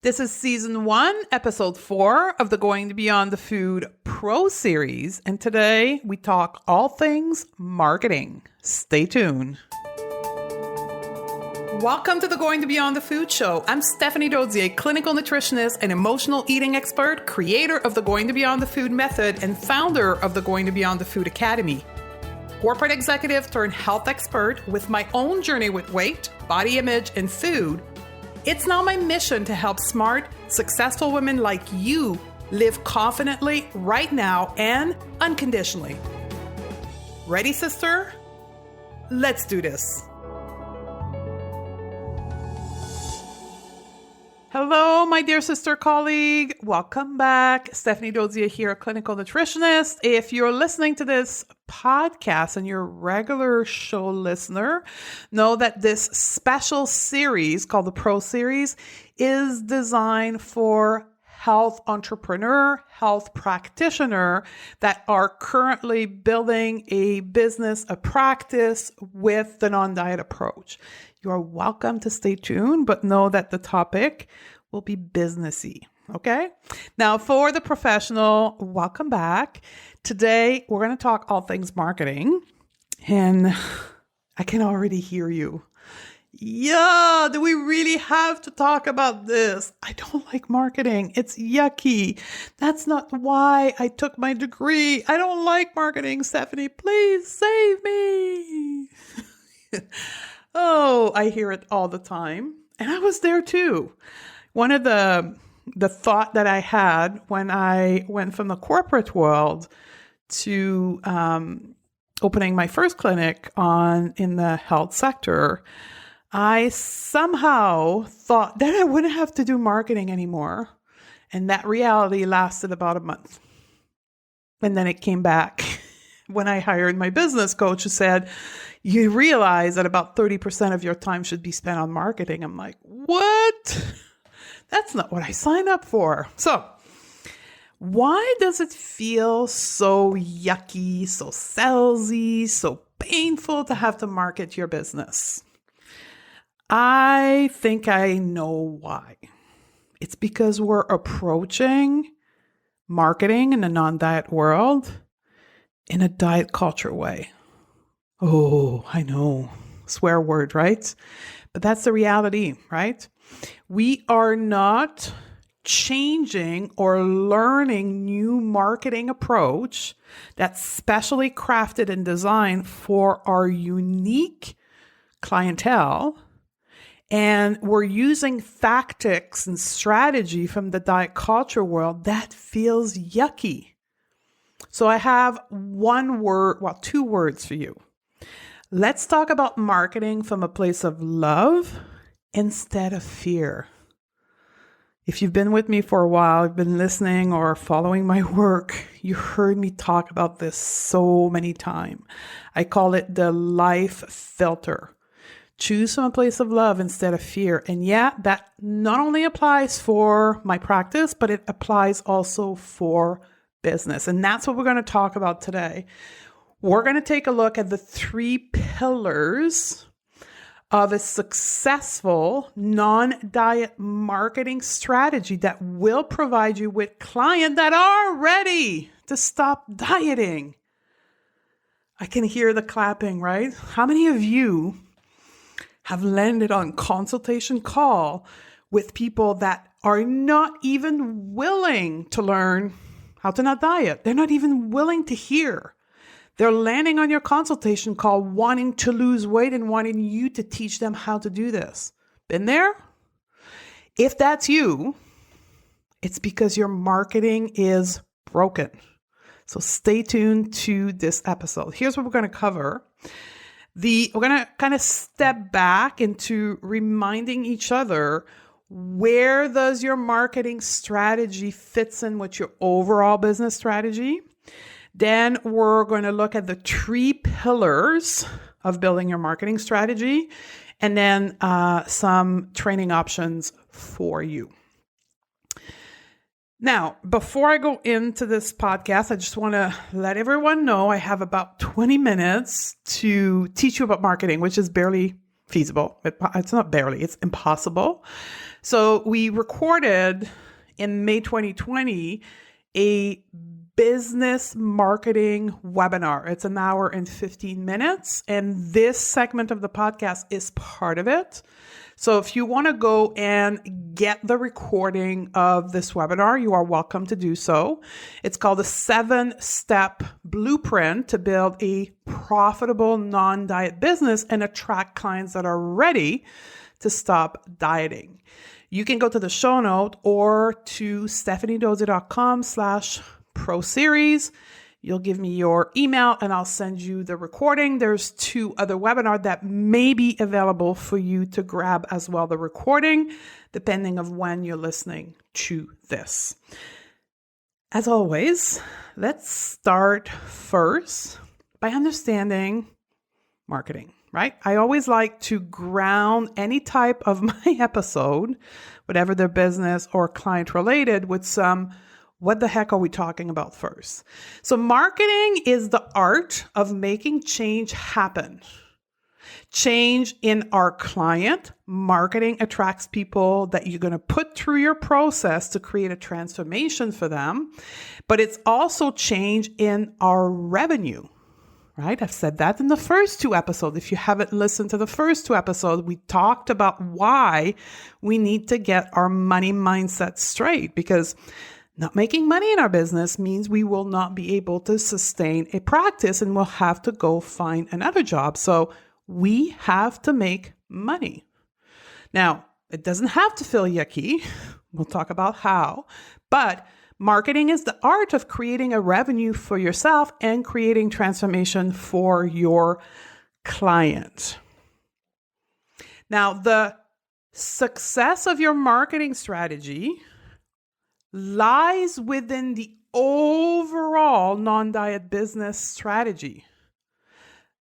This is season 1, episode 4 of the Going Beyond the Food Pro series. And today we talk all things marketing. Stay tuned. Welcome to the Going Beyond the Food show. I'm Stephanie Dozier, clinical nutritionist and emotional eating expert, creator of the Going Beyond the Food method, and founder of the Going Beyond the Food Academy. Corporate executive turned health expert with my own journey with weight, body image, and food. It's now my mission to help smart, successful women like you live confidently right now and unconditionally. Ready, sister? Let's do this. Hello, my dear sister colleague. Welcome back. Stephanie Dozier here, a clinical nutritionist. If you're listening to this podcast and you're a regular show listener, know that this special series called the Pro Series is designed for health entrepreneur, health practitioner that are currently building a business, a practice with the non-diet approach. You're welcome to stay tuned, but know that the topic will be businessy. Okay. Now for the professional, welcome back. Today, we're going to talk all things marketing, and I can already hear you. Yeah, do we really have to talk about this? I don't like marketing. It's yucky. That's not why I took my degree. I don't like marketing, Stephanie. Please save me. Oh, I hear it all the time. And I was there too. One of the thought that I had when I went from the corporate world to opening my first clinic in the health sector, I somehow thought that I wouldn't have to do marketing anymore. And that reality lasted about a month. And then it came back when I hired my business coach who said, you realize that about 30% of your time should be spent on marketing. I'm like, what? That's not what I signed up for. So why does it feel so yucky, so salesy, so painful to have to market your business? I think I know why. It's because we're approaching marketing in the non-diet world in a diet culture way. Oh, I know. Swear word, right? But that's the reality, right? We are not changing or learning new marketing approach that's specially crafted and designed for our unique clientele. And we're using tactics and strategy from the diet culture world that feels yucky. So I have two words for you. Let's talk about marketing from a place of love instead of fear. If you've been with me for a while, you've been listening or following my work, you heard me talk about this so many times. I call it the life filter. Choose from a place of love instead of fear. And yeah, that not only applies for my practice, but it applies also for business. And that's what we're going to talk about today. We're going to take a look at the 3 pillars of a successful non-diet marketing strategy that will provide you with clients that are ready to stop dieting. I can hear the clapping, right? How many of you have landed on consultation call with people that are not even willing to learn how to not diet? They're not even willing to hear. They're landing on your consultation call wanting to lose weight and wanting you to teach them how to do this. Been there? If that's you, it's because your marketing is broken. So stay tuned to this episode. Here's what we're going to cover. We're going to kind of step back into reminding each other, where does your marketing strategy fits in with your overall business strategy? Then we're going to look at the 3 pillars of building your marketing strategy, and then some training options for you. Now, before I go into this podcast, I just want to let everyone know I have about 20 minutes to teach you about marketing, which is barely feasible. It's not barely, it's impossible. So we recorded in May 2020 a business marketing webinar. It's an hour and 15 minutes. And this segment of the podcast is part of it. So if you want to go and get the recording of this webinar, you are welcome to do so. It's called the 7-Step Blueprint to build a profitable non-diet business and attract clients that are ready to stop dieting. You can go to the show note or to stephaniedozzi.com/pro series. You'll give me your email and I'll send you the recording. There's 2 other webinars that may be available for you to grab as well, the recording, depending of when you're listening to this. As always, let's start first by understanding marketing, right? I always like to ground any type of my episode, whatever their business or client related, with some what the heck are we talking about first? So marketing is the art of making change happen. Change in our client. Marketing attracts people that you're going to put through your process to create a transformation for them. But it's also change in our revenue, right? I've said that in the first 2 episodes. If you haven't listened to the first 2 episodes, we talked about why we need to get our money mindset straight, because not making money in our business means we will not be able to sustain a practice and we'll have to go find another job. So we have to make money. Now, it doesn't have to feel yucky. We'll talk about how. But marketing is the art of creating a revenue for yourself and creating transformation for your client. Now, the success of your marketing strategy lies within the overall non-diet business strategy.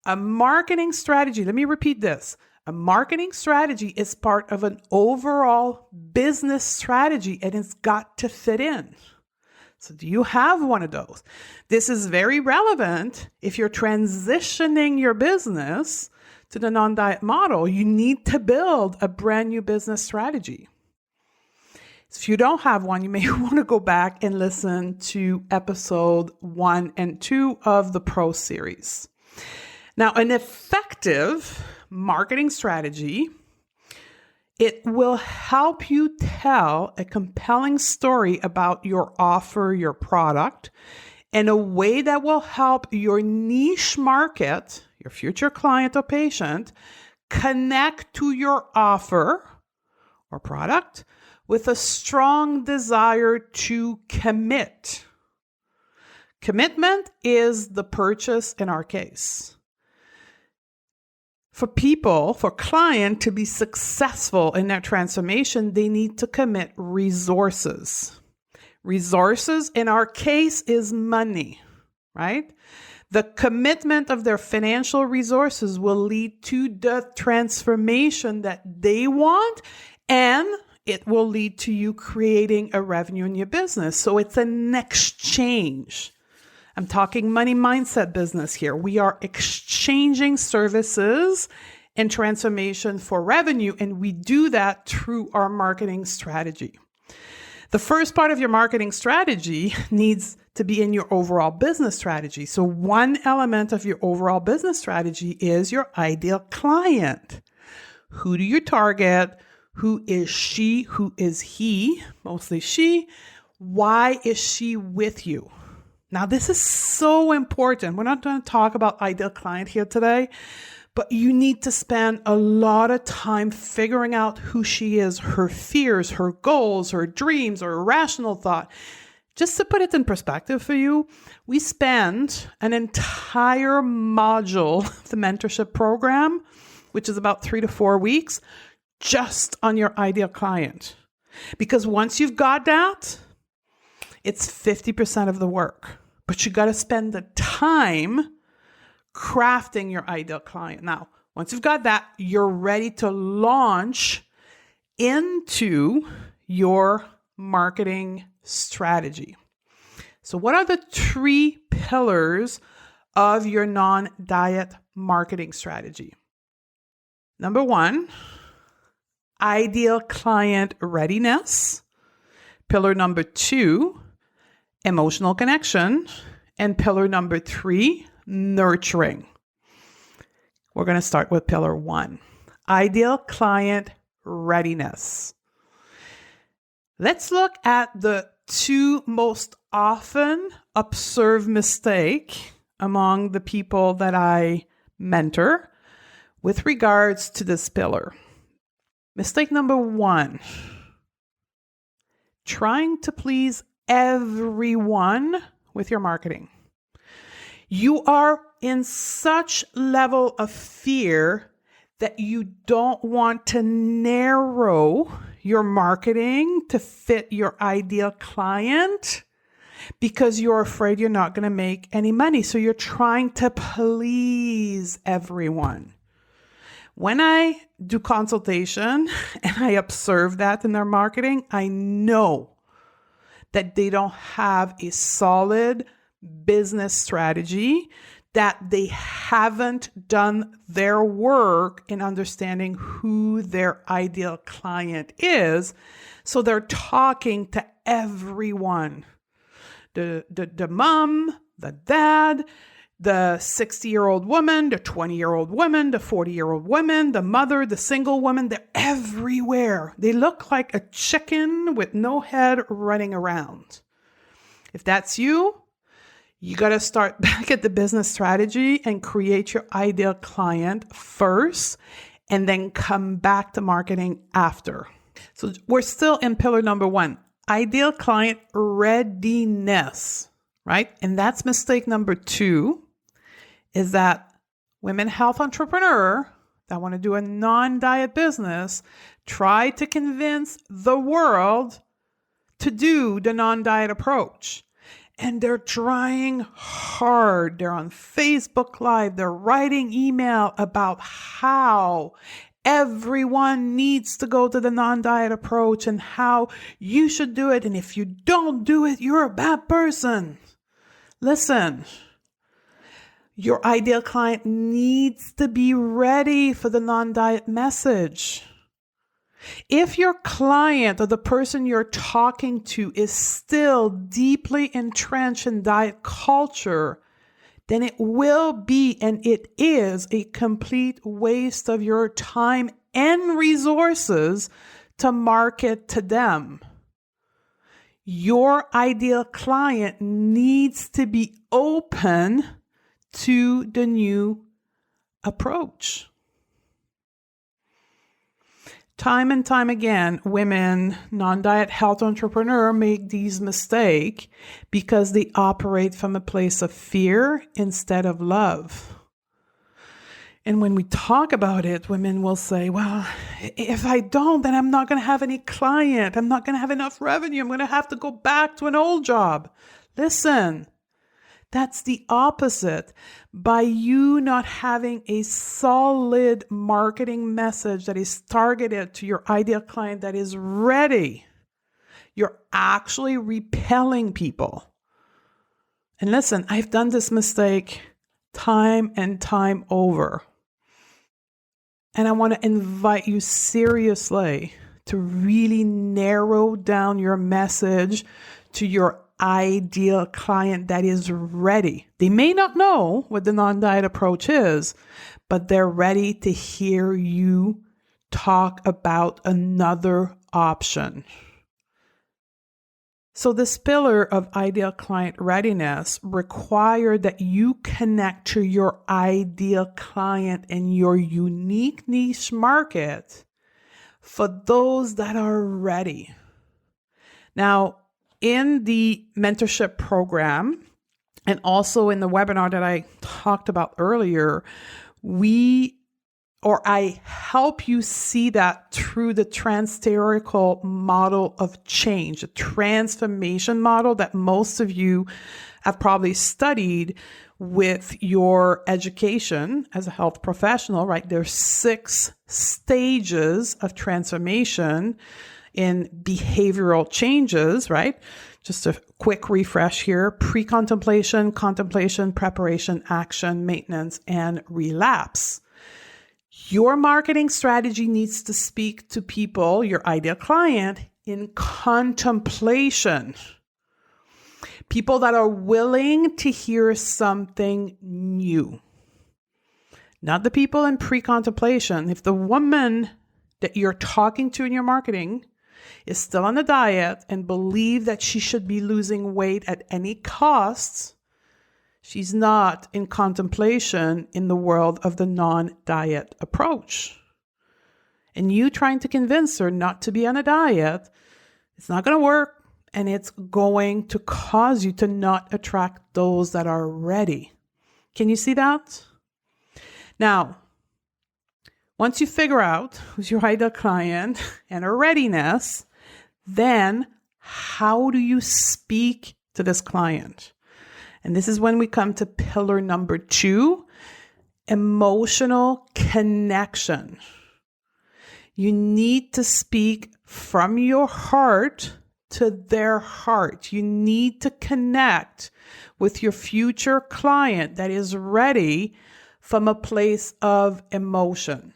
A marketing strategy, let me repeat this. A marketing strategy is part of an overall business strategy and it's got to fit in. So do you have one of those? This is very relevant if you're transitioning your business to the non-diet model. You need to build a brand new business strategy. So if you don't have one, you may want to go back and listen to episode 1 and 2 of the Pro series. Now, an effective marketing strategy, it will help you tell a compelling story about your offer, your product, in a way that will help your niche market, your future client or patient, connect to your offer or product with a strong desire to commit. Commitment is the purchase in our case. For client to be successful in their transformation, they need to commit resources. Resources in our case is money, right? The commitment of their financial resources will lead to the transformation that they want, and it will lead to you creating a revenue in your business. So it's an exchange. I'm talking money mindset business here. We are exchanging services and transformation for revenue, and we do that through our marketing strategy. The first part of your marketing strategy needs to be in your overall business strategy. So one element of your overall business strategy is your ideal client. Who do you target? Who is she? Who is he? Mostly she. Why is she with you? Now, this is so important. We're not going to talk about ideal client here today, but you need to spend a lot of time figuring out who she is, her fears, her goals, her dreams, or irrational thought. Just to put it in perspective for you, we spend an entire module, the mentorship program, which is about 3 to 4 weeks, just on your ideal client. Because once you've got that, it's 50% of the work. But you got to spend the time crafting your ideal client. Now, once you've got that, you're ready to launch into your marketing strategy. So what are the 3 pillars of your non-diet marketing strategy? Number 1, ideal client readiness. Pillar number 2, emotional connection. And pillar number 3, nurturing. We're going to start with pillar 1, ideal client readiness. Let's look at the 2 most often observed mistake among the people that I mentor with regards to this pillar. Mistake number 1, trying to please everyone with your marketing. You are in such level of fear that you don't want to narrow your marketing to fit your ideal client because you're afraid you're not going to make any money. So you're trying to please everyone. When I do consultation and I observe that in their marketing, I know that they don't have a solid business strategy, that they haven't done their work in understanding who their ideal client is. So they're talking to everyone. The mom, the dad, the 60-year-old woman, the 20-year-old woman, the 40-year-old woman, the mother, the single woman, they're everywhere. They look like a chicken with no head running around. If that's you, you got to start back at the business strategy and create your ideal client first, and then come back to marketing after. So we're still in pillar number 1, ideal client readiness, right? And that's mistake number 2, is that women health entrepreneur that want to do a non-diet business try to convince the world to do the non-diet approach. And they're trying hard. They're on Facebook Live. They're writing email about how everyone needs to go to the non-diet approach and how you should do it. And if you don't do it, you're a bad person. Listen, your ideal client needs to be ready for the non-diet message. If your client or the person you're talking to is still deeply entrenched in diet culture, then it will be, and it is, a complete waste of your time and resources to market to them. Your ideal client needs to be open to the new approach. Time and time again, women, non-diet health entrepreneurs make these mistakes because they operate from a place of fear instead of love. And when we talk about it, women will say, well, if I don't, then I'm not going to have any client. I'm not going to have enough revenue. I'm going to have to go back to an old job. Listen, that's the opposite. By you not having a solid marketing message that is targeted to your ideal client that is ready, you're actually repelling people. And listen, I've done this mistake time and time over. And I want to invite you seriously to really narrow down your message to your ideal client that is ready. They may not know what the non-diet approach is, but they're ready to hear you talk about another option. So this pillar of ideal client readiness requires that you connect to your ideal client and your unique niche market for those that are ready. Now, in the mentorship program and also in the webinar that I talked about earlier, I help you see that through the transtheorical model of change, a transformation model that most of you have probably studied with your education as a health professional, right? There's 6 stages of transformation in behavioral changes, right? Just a quick refresh here: pre-contemplation, contemplation, preparation, action, maintenance, and relapse. Your marketing strategy needs to speak to people, your ideal client, in contemplation. People that are willing to hear something new. Not the people in pre-contemplation. If the woman that you're talking to in your marketing is still on a diet and believe that she should be losing weight at any cost, she's not in contemplation in the world of the non-diet approach. And you trying to convince her not to be on a diet, it's not going to work, and it's going to cause you to not attract those that are ready. Can you see that? Now, once you figure out who's your ideal client and her readiness, then how do you speak to this client? And this is when we come to pillar number 2, emotional connection. You need to speak from your heart to their heart. You need to connect with your future client that is ready from a place of emotion.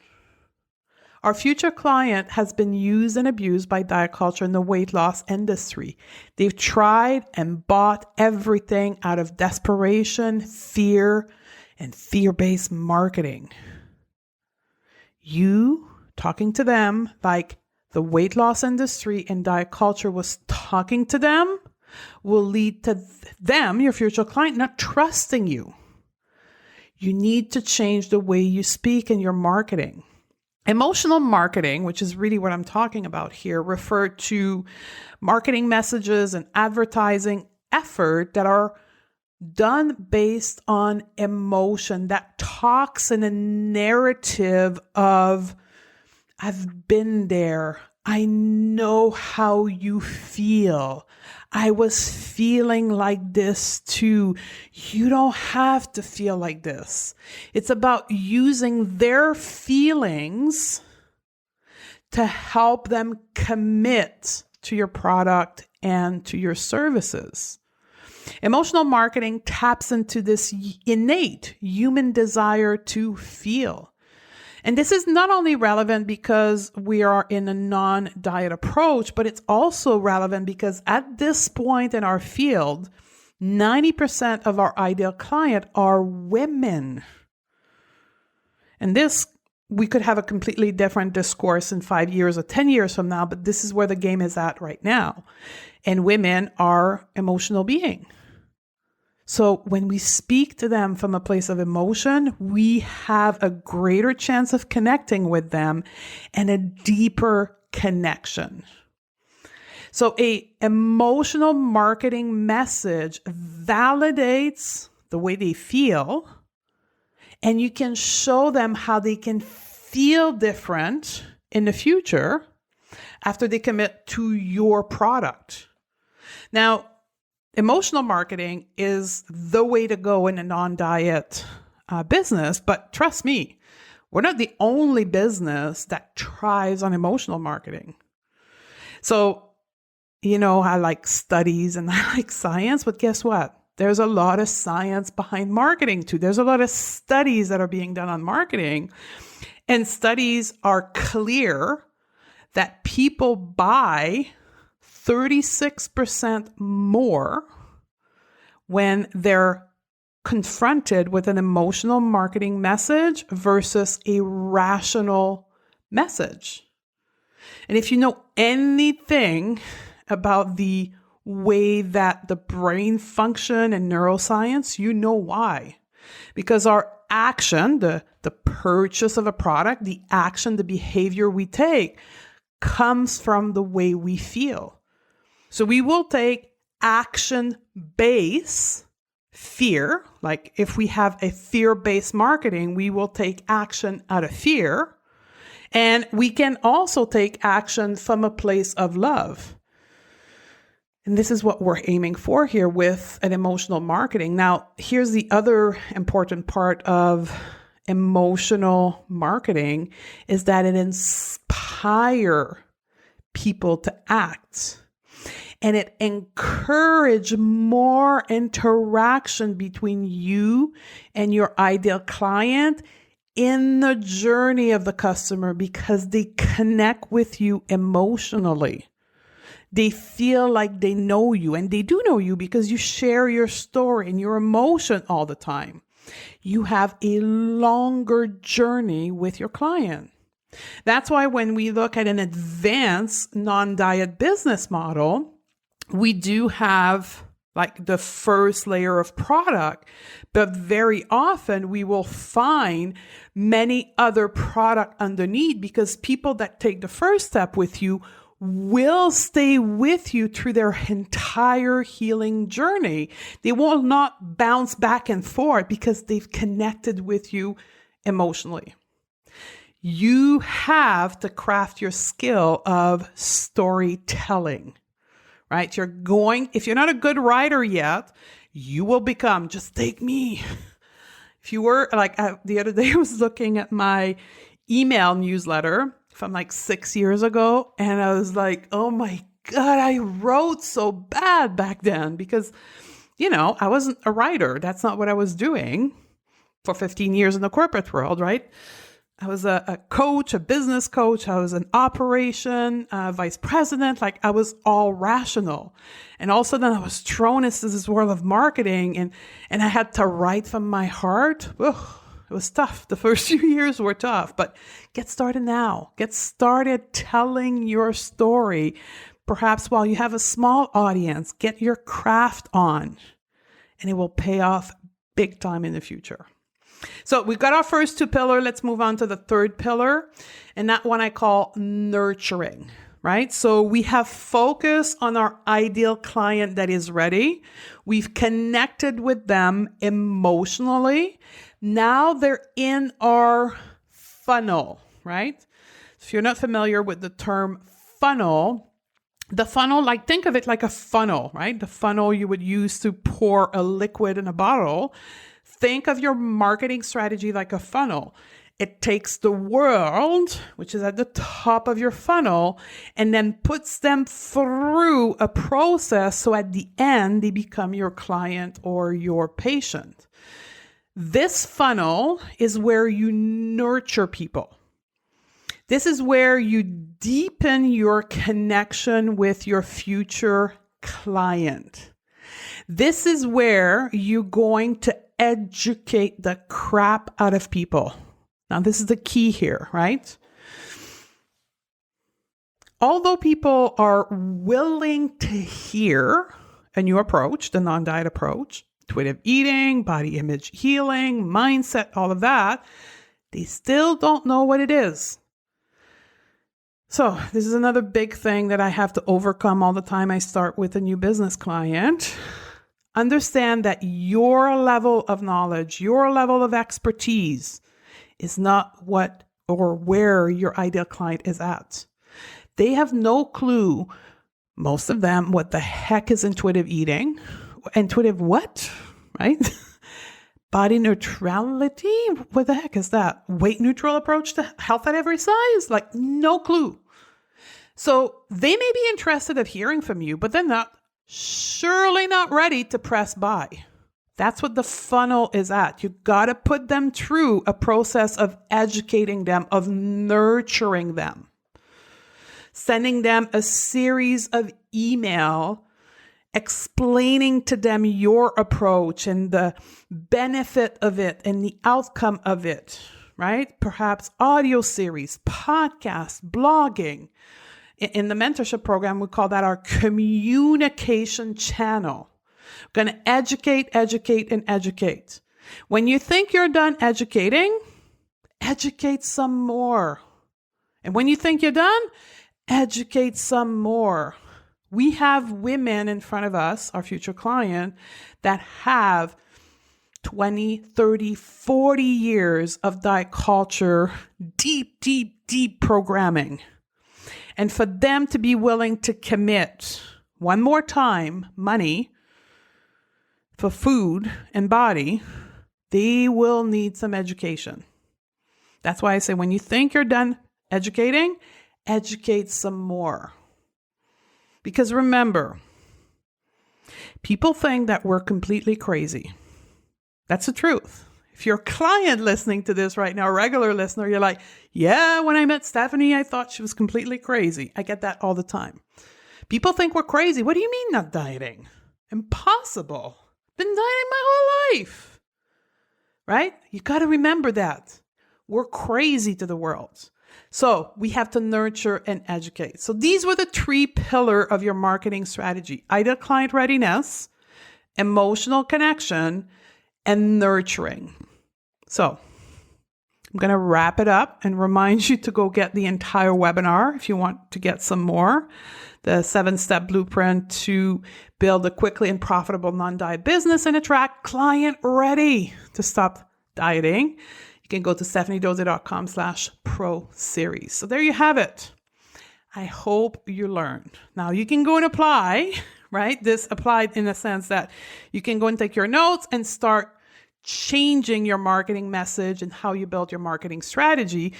Our future client has been used and abused by diet culture in the weight loss industry. They've tried and bought everything out of desperation, fear, and fear-based marketing. You talking to them like the weight loss industry and diet culture was talking to them will lead to them, your future client, not trusting you. You need to change the way you speak in your marketing. Emotional marketing, which is really what I'm talking about here, refer to marketing messages and advertising effort that are done based on emotion, that talks in a narrative of, I've been there. I know how you feel. I was feeling like this too. You don't have to feel like this. It's about using their feelings to help them commit to your product and to your services. Emotional marketing taps into this innate human desire to feel. And this is not only relevant because we are in a non-diet approach, but it's also relevant because at this point in our field, 90% of our ideal client are women. And this, we could have a completely different discourse in 5 years or 10 years from now, but this is where the game is at right now. And women are emotional beings. So when we speak to them from a place of emotion, we have a greater chance of connecting with them and a deeper connection. So a emotional marketing message validates the way they feel, and you can show them how they can feel different in the future after they commit to your product. Now, emotional marketing is the way to go in a non-diet business, but trust me, we're not the only business that thrives on emotional marketing. So, I like studies and I like science, but guess what? There's a lot of science behind marketing too. There's a lot of studies that are being done on marketing, and studies are clear that people buy 36% more when they're confronted with an emotional marketing message versus a rational message. And if you know anything about the way that the brain function and neuroscience, you know why. Because our action, the purchase of a product, the action, the behavior we take comes from the way we feel. So we will take action-based fear, like if we have a fear-based marketing, we will take action out of fear. And we can also take action from a place of love. And this is what we're aiming for here with an emotional marketing. Now, here's the other important part of emotional marketing is that it inspires people to act. And it encourages more interaction between you and your ideal client in the journey of the customer because they connect with you emotionally. They feel like they know you, and they do know you because you share your story and your emotion all the time. You have a longer journey with your client. That's why when we look at an advanced non-diet business model, we do have like the first layer of product, but very often we will find many other product underneath because people that take the first step with you will stay with you through their entire healing journey. They will not bounce back and forth because they've connected with you emotionally. You have to craft your skill of storytelling. Right? If you're not a good writer yet, you will become, just take me. If you were the other day, I was looking at my email newsletter from like 6 years ago. And I was like, oh my God, I wrote so bad back then because, I wasn't a writer. That's not what I was doing for 15 years in the corporate world, right? I was a coach, a business coach. I was an operation vice president. Like I was all rational. And all of a sudden I was thrown into this world of marketing and I had to write from my heart. Ugh, it was tough. The first few years were tough, but get started now. Get started telling your story. Perhaps while you have a small audience, get your craft on and it will pay off big time in the future. So we've got our first two pillars. Let's move on to the third pillar. And that one I call nurturing, right? So we have focused on our ideal client that is ready. We've connected with them emotionally. Now they're in our funnel, right? So if you're not familiar with the term funnel, the funnel, think of it like a funnel, right? The funnel you would use to pour a liquid in a bottle. Think of your marketing strategy like a funnel. It takes the world, which is at the top of your funnel, and then puts them through a process so at the end they become your client or your patient. This funnel is where you nurture people. This is where you deepen your connection with your future client. This is where you're going to educate the crap out of people. Now, this is the key here, right? Although people are willing to hear a new approach, the non-diet approach, intuitive eating, body image healing, mindset, all of that, they still don't know what it is. So this is another big thing that I have to overcome all the time I start with a new business client. Understand that your level of knowledge, your level of expertise is not what or where your ideal client is at. They have no clue, most of them, what the heck is intuitive eating. Intuitive what? Right? Body neutrality? What the heck is that? Weight neutral approach to health at every size? No clue. So they may be interested in hearing from you, but they're surely not ready to press buy. That's what the funnel is at. You got to put them through a process of educating them, of nurturing them, sending them a series of email explaining to them your approach and the benefit of it and the outcome of it, right? Perhaps audio series, podcasts, blogging. In the mentorship program, we call that our communication channel. We're going to educate, and educate. When you think you're done educating, educate some more. And when you think you're done, educate some more. We have women in front of us, our future client, that have 20, 30, 40 years of diet culture, deep programming. And for them to be willing to commit one more time money for food and body, they will need some education. That's why I say when you think you're done educating, educate some more. Because remember, people think that we're completely crazy. That's the truth. If you're a client listening to this right now, a regular listener, you're like, yeah, when I met Stephanie, I thought she was completely crazy. I get that all the time. People think we're crazy. What do you mean not dieting? Impossible. Been dieting my whole life. Right? You got to remember that. We're crazy to the world. So we have to nurture and educate. So these were the 3 pillars of your marketing strategy: ideal client readiness, emotional connection, and nurturing. So I'm going to wrap it up and remind you to go get the entire webinar if you want to get some more. The 7-step blueprint to build a quickly and profitable non-diet business and attract client ready to stop dieting. You can go to stephaniedose.com/pro series. So there you have it. I hope you learned. Now you can go and apply, right? This applied in the sense that you can go and take your notes and start changing your marketing message and how you build your marketing strategy.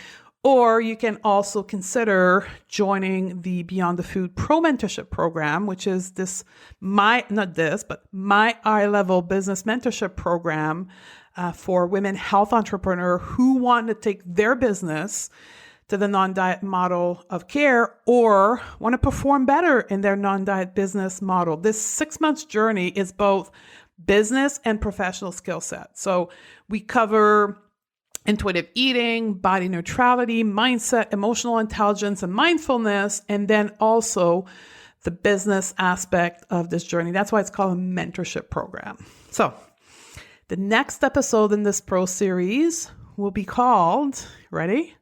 Or you can also consider joining the Beyond the Food Pro Mentorship Program, which is my eye-level business mentorship program for women health entrepreneurs who want to take their business to the non-diet model of care or want to perform better in their non-diet business model. This 6-month journey is both business and professional skill set. So we cover intuitive eating, body neutrality, mindset, emotional intelligence, and mindfulness, and then also the business aspect of this journey. That's why it's called a mentorship program. So the next episode in this Pro series will be called, ready?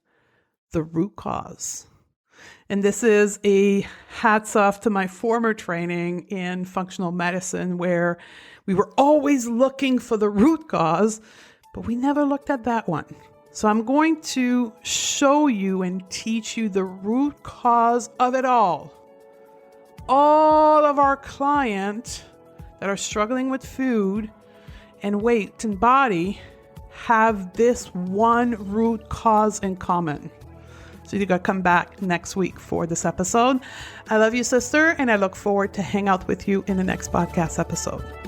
The Root Cause. And this is a hats off to my former training in functional medicine, where we were always looking for the root cause, but we never looked at that one. So I'm going to show you and teach you the root cause of it all. All of our clients that are struggling with food and weight and body have this one root cause in common. So you got to come back next week for this episode. I love you, sister, and I look forward to hang out with you in the next podcast episode.